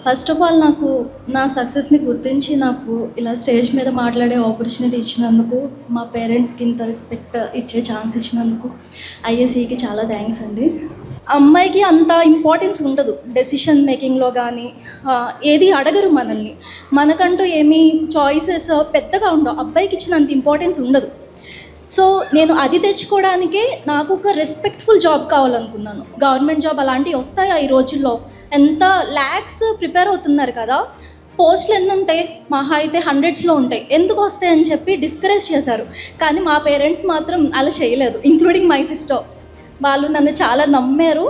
First of all నాకు నా సక్సెస్ని గుర్తించి నాకు ఇలా స్టేజ్ మీద మాట్లాడే ఆపర్చునిటీ ఇచ్చినందుకు, మా పేరెంట్స్కి ఇంత రెస్పెక్ట్ ఇచ్చే ఛాన్స్ ఇచ్చినందుకు ఐఏసీకి చాలా థ్యాంక్స్ అండి. అమ్మాయికి అంత ఇంపార్టెన్స్ ఉండదు డెసిషన్ మేకింగ్లో కానీ, ఏది అడగరు మనల్ని. మనకంటూ ఏమీ చాయిసెస్ పెద్దగా ఉండవు. అబ్బాయికి ఇచ్చినంత ఇంపార్టెన్స్ ఉండదు. సో నేను అది తెచ్చుకోవడానికే నాకు ఒక రెస్పెక్ట్ఫుల్ జాబ్ కావాలనుకున్నాను. గవర్నమెంట్ జాబ్ అలాంటివి వస్తాయా ఈ రోజుల్లో? ఎంత ల్యాక్స్ ప్రిపేర్ అవుతున్నారు కదా, పోస్టులు ఎన్ని ఉంటాయి? మహా అయితే హండ్రెడ్స్లో ఉంటాయి. ఎందుకు వస్తాయని చెప్పి డిస్కరేజ్ చేశారు. కానీ మా పేరెంట్స్ మాత్రం అలా చేయలేదు, ఇంక్లూడింగ్ మై సిస్టర్. వాళ్ళు నన్ను చాలా నమ్మారు.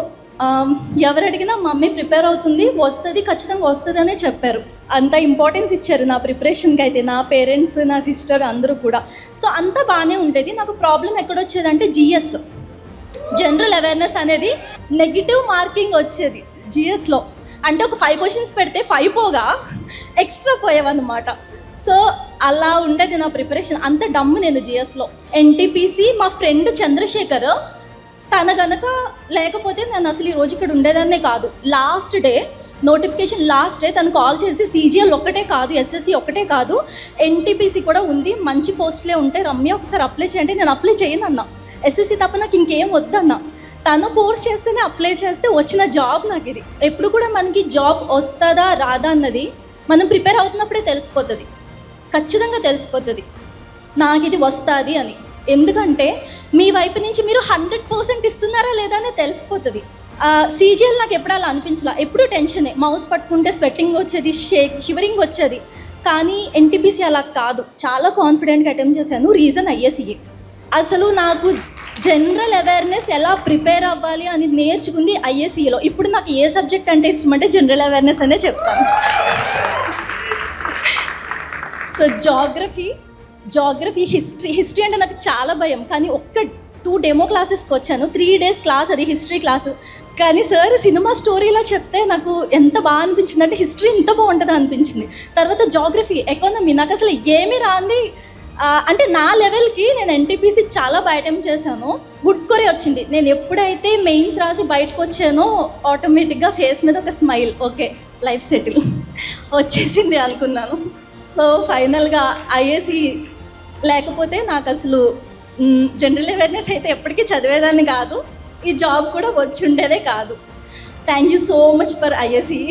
ఎవరు అడిగినా మమ్మీ ప్రిపేర్ అవుతుంది, వస్తుంది, ఖచ్చితంగా వస్తుంది అనే చెప్పారు. అంత ఇంపార్టెన్స్ ఇచ్చారు నా ప్రిపరేషన్కి అయితే నా పేరెంట్స్, నా సిస్టర్ అందరూ కూడా. సో అంతా బాగానే ఉండేది. నాకు ప్రాబ్లం ఎక్కడొచ్చేదంటే జిఎస్, జనరల్ అవేర్నెస్ అనేది నెగిటివ్ మార్కింగ్ వచ్చేది జిఎస్లో. అంటే ఒక 5 క్వశ్చన్స్ పెడితే 5 పోగా ఎక్స్ట్రా పోయేవన్నమాట. సో అలా ఉండేది నా ప్రిపరేషన్. అంత డమ్ము నేను జిఎస్లో. ఎన్టీపీసీ మా ఫ్రెండ్ చంద్రశేఖర్, తన గనక లేకపోతే నేను అసలు ఈ రోజు ఇక్కడ ఉండేదాన్నే కాదు. Last day notification, last day తను కాల్ చేసి సీజీఎల్ ఒక్కటే కాదు, ఎస్ఎస్సి ఒక్కటే కాదు, ఎన్టీపీసీ కూడా ఉంది, మంచి పోస్టులే ఉంటాయి, రమ్య ఒకసారి అప్లై చేయండి. నేను అప్లై చేయను అన్నా. ఎస్ఎస్సి తప్ప నాకు ఇంకేం వద్దన్నా. తను ఫోర్స్ చేస్తేనే అప్లై చేస్తే వచ్చిన జాబ్ నాకు ఇది. ఎప్పుడు కూడా మనకి జాబ్ వస్తుందా రాదా అన్నది మనం ప్రిపేర్ అవుతున్నప్పుడే తెలిసిపోతుంది, ఖచ్చితంగా తెలిసిపోతుంది నాకు ఇది వస్తుంది అని. ఎందుకంటే మీ వైపు నుంచి మీరు 100% ఇస్తున్నారా లేదా అని తెలిసిపోతుంది. సీజీఎల్ నాకు ఎప్పుడు అలా అనిపించలా, ఎప్పుడు టెన్షనే, మౌస్ పట్టుకుంటే స్వెట్టింగ్ వచ్చేది, షివరింగ్ వచ్చేది. కానీ ఎన్టీపీసీ అలా కాదు, చాలా కాన్ఫిడెంట్గా అటెంప్ట్ చేశాను. Reason IAC. అసలు నాకు జనరల్ అవేర్నెస్ ఎలా ప్రిపేర్ అవ్వాలి అని నేర్చుకుంది ఐఏసీలో. ఇప్పుడు నాకు ఏ సబ్జెక్ట్ అంటే ఇష్టం అంటే జనరల్ అవేర్నెస్ అనే చెప్తాను. సో జాగ్రఫీ, హిస్టరీ అంటే నాకు చాలా భయం. కానీ 2 డెమో క్లాసెస్కి వచ్చాను. 3 days క్లాస్, అది హిస్టరీ క్లాసు. కానీ సార్ సినిమా స్టోరీలా చెప్తే నాకు ఎంత బాగా అనిపించింది అంటే హిస్టరీ ఇంత బాగుంటుందా అనిపించింది. తర్వాత జాగ్రఫీ, ఎకానమీ, నాకు అసలు ఏమీ రాంది. అంటే నా లెవెల్కి నేను ఎన్టీపీసీ చాలా బాగా అటెంప్ట్ చేశాను. గుడ్ స్కోరే వచ్చింది. నేను ఎప్పుడైతే మెయిన్స్ రాసి బయటకు వచ్చానో ఆటోమేటిక్గా ఫేస్ మీద ఒక స్మైల్, ఓకే లైఫ్ సెటిల్ వచ్చేసింది అనుకున్నాను. సో ఫైనల్గా ఐఏసీ లేకపోతే నాకు అసలు జనరల్ అవేర్నెస్ అయితే ఎప్పటికీ చదివేదాన్ని కాదు, ఈ జాబ్ కూడా వచ్చి ఉండేదే కాదు. Thank you so much for IAC.